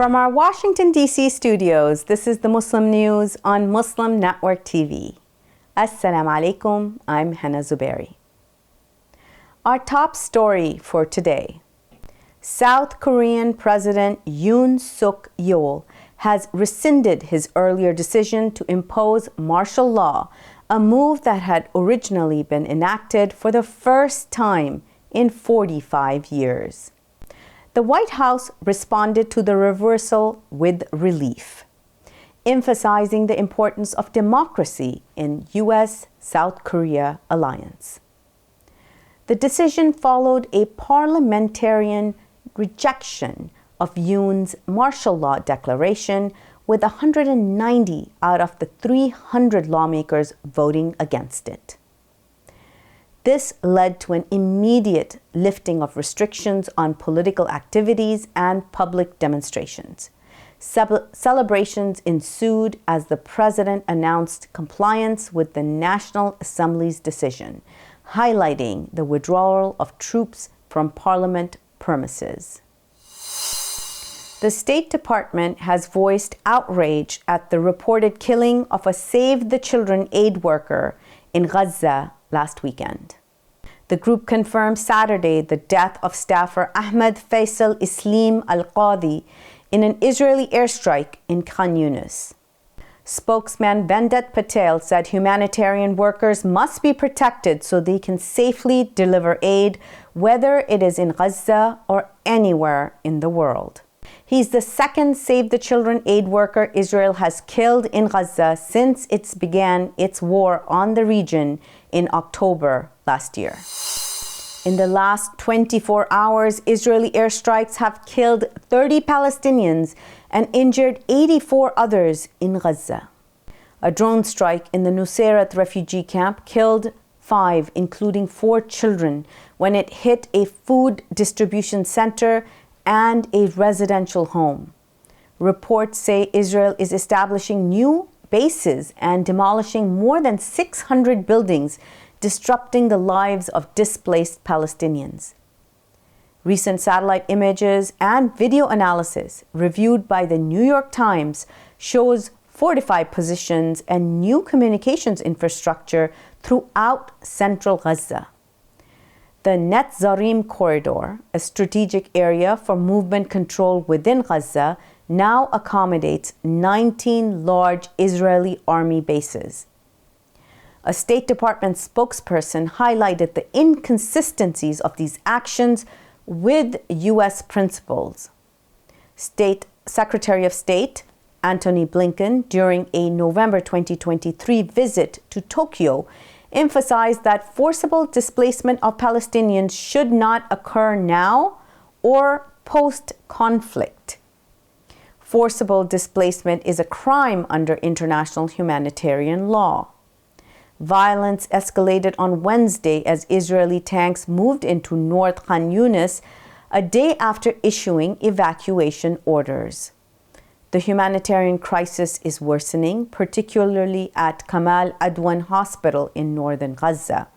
From our Washington, D.C. studios, this is the Muslim News on Muslim Network TV. Assalamu alaikum, I'm Hena Zuberi. Our top story for today. South Korean President Yoon Suk Yeol has rescinded his earlier decision to impose martial law, a move that had originally been enacted for the first time in 45 years. The White House responded to the reversal with relief, emphasizing the importance of democracy in U.S.-South Korea alliance. The decision followed a parliamentarian rejection of Yoon's martial law declaration, with 190 out of the 300 lawmakers voting against it. This led to an immediate lifting of restrictions on political activities and public demonstrations. Celebrations ensued as the president announced compliance with the National Assembly's decision, highlighting the withdrawal of troops from parliament premises. The State Department has voiced outrage at the reported killing of a Save the Children aid worker in Gaza last weekend. The group confirmed Saturday the death of staffer Ahmed Faisal Islim al-Qadi in an Israeli airstrike in Khan Yunis. Spokesman Bendet Patel said humanitarian workers must be protected so they can safely deliver aid, whether it is in Gaza or anywhere in the world. He's the second Save the Children aid worker Israel has killed in Gaza since it began its war on the region in October last year. In the last 24 hours, Israeli airstrikes have killed 30 Palestinians and injured 84 others in Gaza. A drone strike in the Nusayrat refugee camp killed 5, including 4 children, when it hit a food distribution center and a residential home. Reports say Israel is establishing new bases and demolishing more than 600 buildings, disrupting the lives of displaced Palestinians. Recent satellite images and video analysis reviewed by the New York Times shows fortified positions and new communications infrastructure throughout central Gaza. The Netzarim corridor, a strategic area for movement control within Gaza, now accommodates 19 large Israeli army bases. A State Department spokesperson highlighted the inconsistencies of these actions with U.S. principles. Secretary of State Antony Blinken, during a November 2023 visit to Tokyo, emphasized that forcible displacement of Palestinians should not occur now or post-conflict. Forcible displacement is a crime under international humanitarian law. Violence escalated on Wednesday as Israeli tanks moved into North Khan Yunis a day after issuing evacuation orders. The humanitarian crisis is worsening, particularly at Kamal Adwan Hospital in northern Gaza.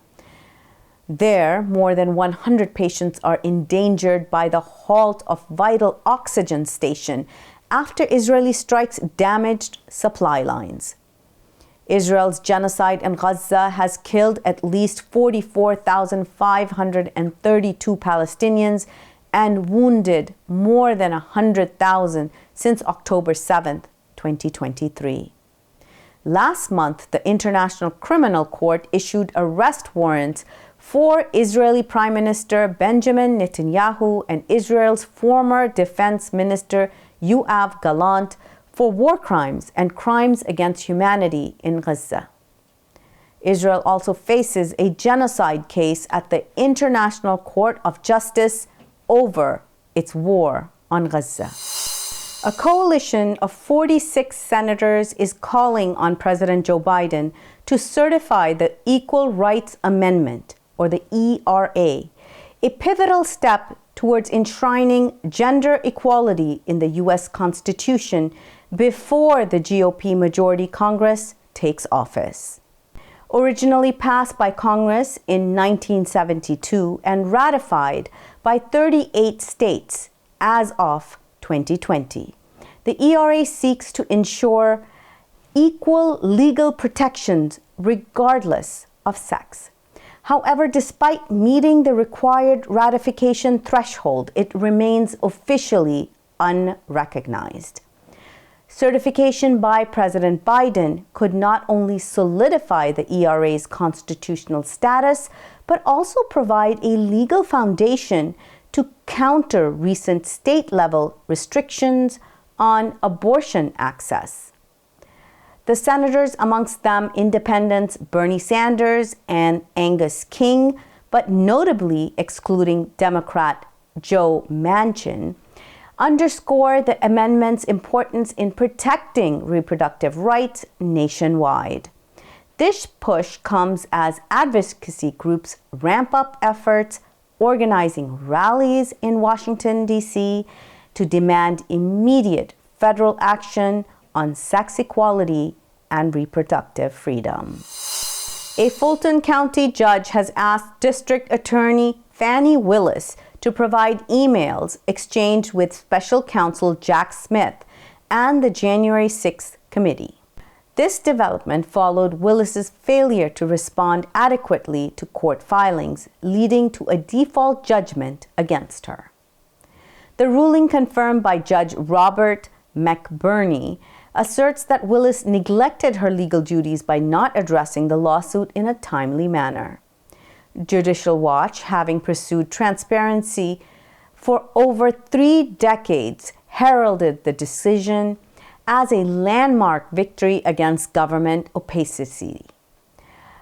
There, more than 100 patients are endangered by the halt of vital oxygen station after Israeli strikes damaged supply lines. Israel's genocide in Gaza has killed at least 44,532 Palestinians and wounded more than 100,000 since October 7, 2023. Last month, the International Criminal Court issued arrest warrants for Israeli Prime Minister Benjamin Netanyahu and Israel's former Defense Minister Yoav Gallant for war crimes and crimes against humanity in Gaza. Israel also faces a genocide case at the International Court of Justice over its war on Gaza. A coalition of 46 senators is calling on President Joe Biden to certify the Equal Rights Amendment, or the ERA, a pivotal step towards enshrining gender equality in the U.S. Constitution before the GOP majority Congress takes office. Originally passed by Congress in 1972 and ratified by 38 states as of 2020. The ERA seeks to ensure equal legal protections regardless of sex. However, despite meeting the required ratification threshold, it remains officially unrecognized. Certification by President Biden could not only solidify the ERA's constitutional status, but also provide a legal foundation to counter recent state-level restrictions on abortion access. The senators, amongst them independents Bernie Sanders and Angus King, but notably excluding Democrat Joe Manchin, underscore the amendment's importance in protecting reproductive rights nationwide. This push comes as advocacy groups ramp up efforts, organizing rallies in Washington, D.C. to demand immediate federal action on sex equality and reproductive freedom. A Fulton County judge has asked District Attorney Fani Willis to provide emails exchanged with Special Counsel Jack Smith and the January 6th committee. This development followed Willis's failure to respond adequately to court filings, leading to a default judgment against her. The ruling, confirmed by Judge Robert McBurney, asserts that Willis neglected her legal duties by not addressing the lawsuit in a timely manner. Judicial Watch, having pursued transparency for over 3 decades, heralded the decision as a landmark victory against government opacity.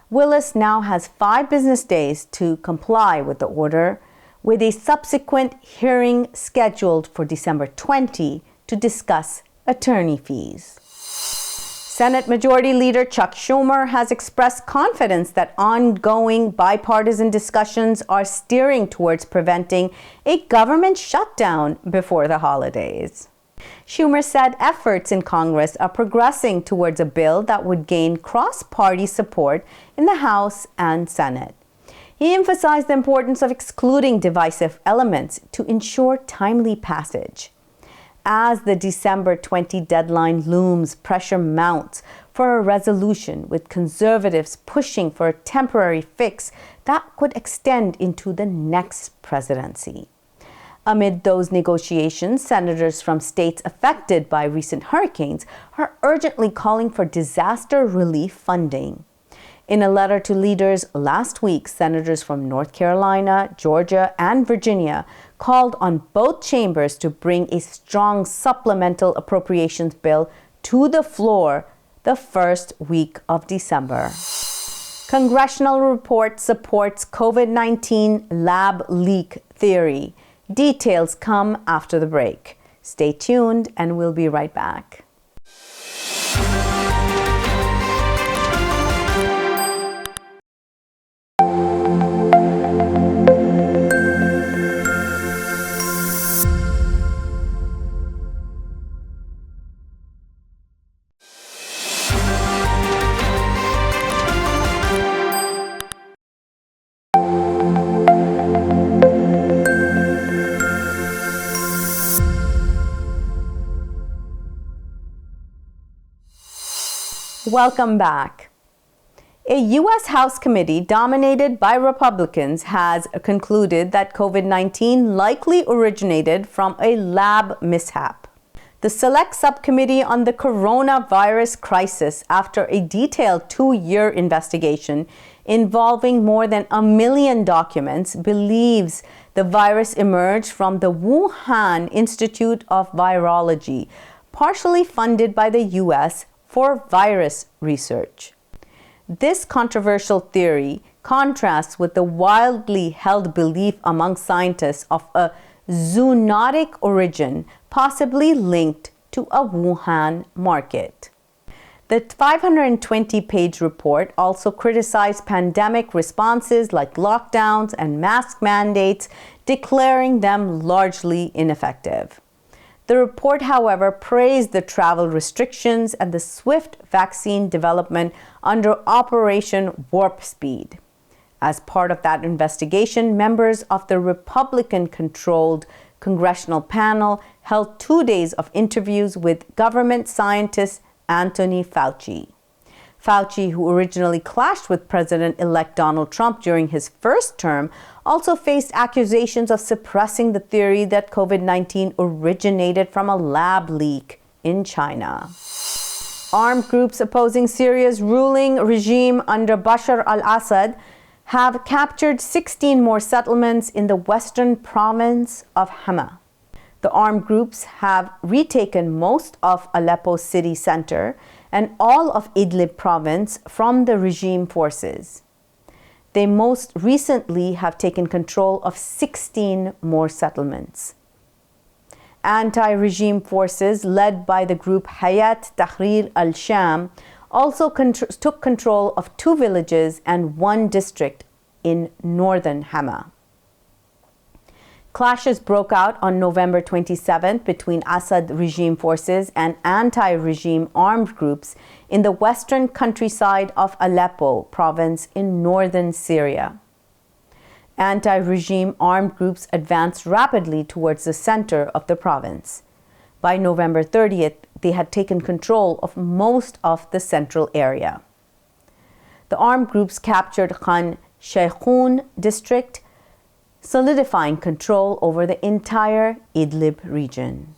Willis now has 5 business days to comply with the order, with a subsequent hearing scheduled for December 20 to discuss attorney fees. Senate Majority Leader Chuck Schumer has expressed confidence that ongoing bipartisan discussions are steering towards preventing a government shutdown before the holidays. Schumer said efforts in Congress are progressing towards a bill that would gain cross-party support in the House and Senate. He emphasized the importance of excluding divisive elements to ensure timely passage. As the December 20 deadline looms, pressure mounts for a resolution, with conservatives pushing for a temporary fix that could extend into the next presidency. Amid those negotiations, senators from states affected by recent hurricanes are urgently calling for disaster relief funding. In a letter to leaders last week, senators from North Carolina, Georgia, and Virginia called on both chambers to bring a strong supplemental appropriations bill to the floor the first week of December. Congressional report supports COVID-19 lab leak theory. Details come after the break. Stay tuned and we'll be right back. Welcome back. A U.S. House committee dominated by Republicans has concluded that COVID-19 likely originated from a lab mishap. The Select Subcommittee on the Coronavirus Crisis, after a detailed 2-year investigation involving more than 1 million documents, believes the virus emerged from the Wuhan Institute of Virology, partially funded by the U.S. for virus research. This controversial theory contrasts with the widely held belief among scientists of a zoonotic origin, possibly linked to a Wuhan market. The 520-page report also criticized pandemic responses like lockdowns and mask mandates, declaring them largely ineffective. The report, however, praised the travel restrictions and the swift vaccine development under Operation Warp Speed. As part of that investigation, members of the Republican-controlled Congressional panel held 2 days of interviews with government scientist Anthony Fauci. Fauci, who originally clashed with President-elect Donald Trump during his first term, also faced accusations of suppressing the theory that COVID-19 originated from a lab leak in China. Armed groups opposing Syria's ruling regime under Bashar al-Assad have captured 16 more settlements in the western province of Hama. The armed groups have retaken most of Aleppo city center and all of Idlib province from the regime forces. They most recently have taken control of 16 more settlements. Anti-regime forces led by the group Hayat Tahrir al-Sham also took control of 2 villages and 1 district in northern Hama. Clashes broke out on November 27th between Assad regime forces and anti-regime armed groups in the western countryside of Aleppo province in northern Syria. Anti-regime armed groups advanced rapidly towards the center of the province. By November 30th, they had taken control of most of the central area. The armed groups captured Khan Sheikhoun district, solidifying control over the entire Idlib region.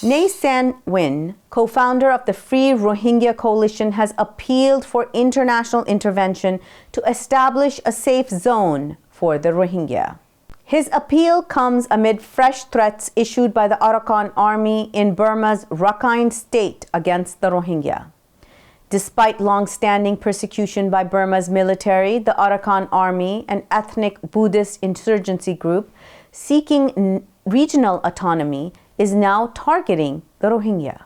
Nay San Win, co-founder of the Free Rohingya Coalition, has appealed for international intervention to establish a safe zone for the Rohingya. His appeal comes amid fresh threats issued by the Arakan army in Burma's Rakhine state against the Rohingya. Despite long-standing persecution by Burma's military, the Arakan army, an ethnic Buddhist insurgency group seeking regional autonomy, is now targeting the Rohingya.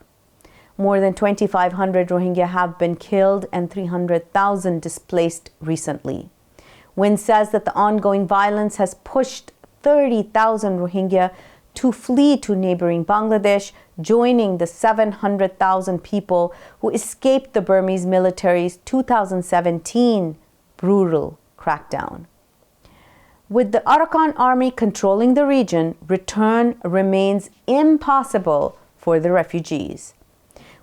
More than 2,500 Rohingya have been killed and 300,000 displaced recently. Win says that the ongoing violence has pushed 30,000 Rohingya to flee to neighboring Bangladesh, joining the 700,000 people who escaped the Burmese military's 2017 brutal crackdown. With the Arakan army controlling the region, return remains impossible for the refugees.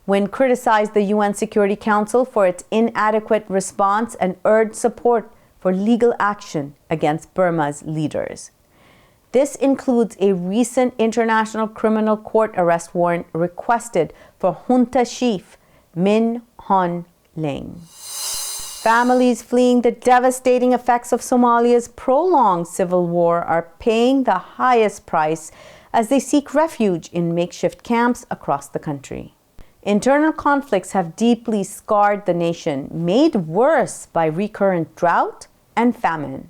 Win criticized the UN Security Council for its inadequate response and urged support for legal action against Burma's leaders. This includes a recent International Criminal Court arrest warrant requested for junta chief Min Aung Hlaing. Families fleeing the devastating effects of Somalia's prolonged civil war are paying the highest price as they seek refuge in makeshift camps across the country. Internal conflicts have deeply scarred the nation, made worse by recurrent drought and famine.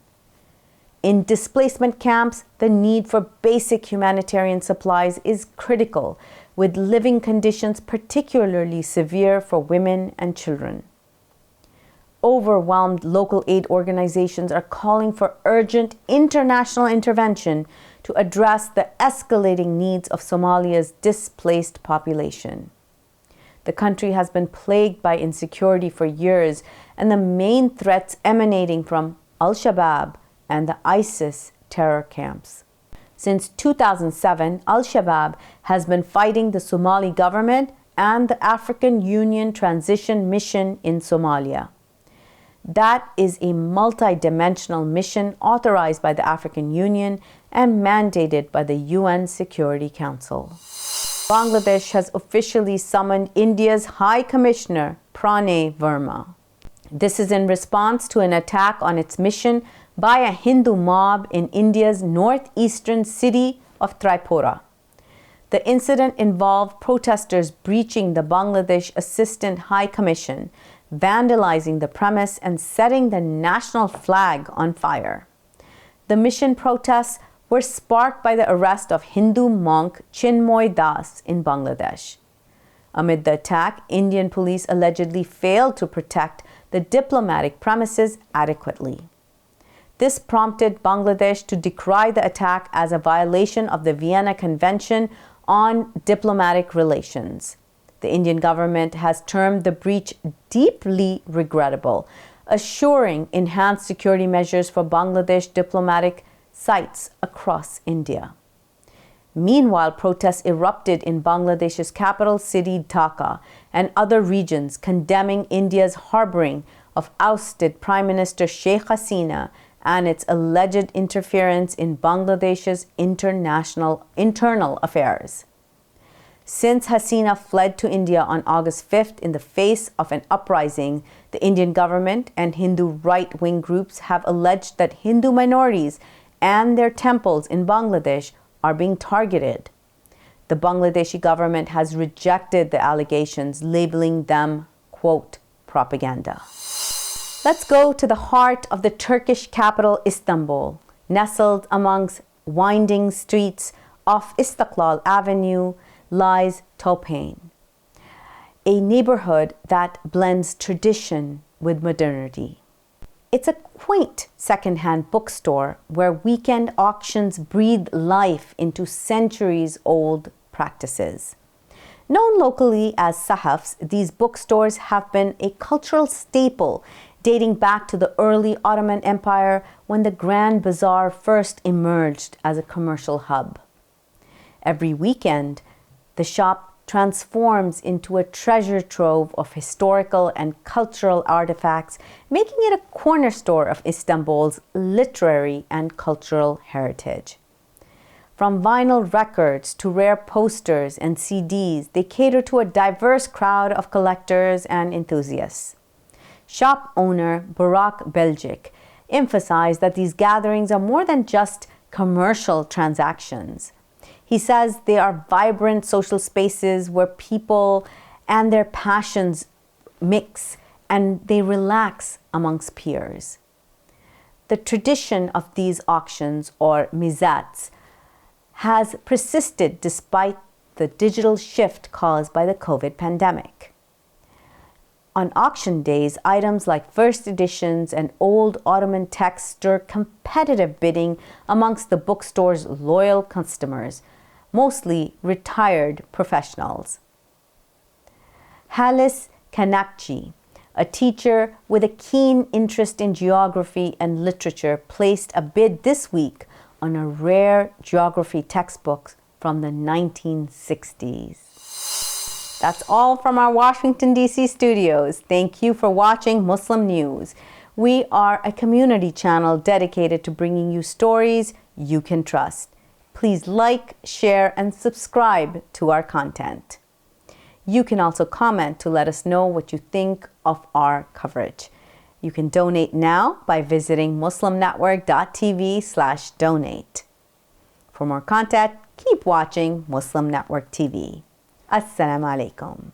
In displacement camps, the need for basic humanitarian supplies is critical, with living conditions particularly severe for women and children. Overwhelmed local aid organizations are calling for urgent international intervention to address the escalating needs of Somalia's displaced population. The country has been plagued by insecurity for years, and the main threats emanating from Al-Shabaab and the ISIS terror camps. Since 2007, Al-Shabaab has been fighting the Somali government and the African Union Transition Mission in Somalia. That is a multi-dimensional mission authorized by the African Union and mandated by the UN Security Council. Bangladesh has officially summoned India's High Commissioner, Pranay Verma. This is in response to an attack on its mission by a Hindu mob in India's northeastern city of Tripura. The incident involved protesters breaching the Bangladesh Assistant High Commission, vandalizing the premise and setting the national flag on fire. The mission protests were sparked by the arrest of Hindu monk Chinmoy Das in Bangladesh. Amid the attack, Indian police allegedly failed to protect the diplomatic premises adequately. This prompted Bangladesh to decry the attack as a violation of the Vienna Convention on Diplomatic Relations. The Indian government has termed the breach deeply regrettable, assuring enhanced security measures for Bangladesh diplomatic sites across India. Meanwhile, protests erupted in Bangladesh's capital city Dhaka and other regions, condemning India's harboring of ousted Prime Minister Sheikh Hasina and its alleged interference in Bangladesh's internal affairs. Since Hasina fled to India on August 5th in the face of an uprising, the Indian government and Hindu right-wing groups have alleged that Hindu minorities and their temples in Bangladesh are being targeted. The Bangladeshi government has rejected the allegations, labeling them, quote, propaganda. Let's go to the heart of the Turkish capital, Istanbul. Nestled amongst winding streets off Istiklal Avenue lies Tophain, a neighborhood that blends tradition with modernity. It's a quaint second-hand bookstore where weekend auctions breathe life into centuries-old practices. Known locally as sahafs, these bookstores have been a cultural staple dating back to the early Ottoman Empire when the Grand Bazaar first emerged as a commercial hub. Every weekend, the shop transforms into a treasure trove of historical and cultural artifacts, making it a corner store of Istanbul's literary and cultural heritage. From vinyl records to rare posters and CDs, they cater to a diverse crowd of collectors and enthusiasts. Shop owner Burak Belgic emphasized that these gatherings are more than just commercial transactions. He says they are vibrant social spaces where people and their passions mix and they relax amongst peers. The tradition of these auctions, or mizats, has persisted despite the digital shift caused by the COVID pandemic. On auction days, items like first editions and old Ottoman texts stir competitive bidding amongst the bookstore's loyal customers, mostly retired professionals. Halis Kanakci, a teacher with a keen interest in geography and literature, placed a bid this week on a rare geography textbook from the 1960s. That's all from our Washington, D.C. studios. Thank you for watching Muslim News. We are a community channel dedicated to bringing you stories you can trust. Please like, share, and subscribe to our content. You can also comment to let us know what you think of our coverage. You can donate now by visiting muslimnetwork.tv/donate. For more content, keep watching Muslim Network TV. Assalamu alaikum.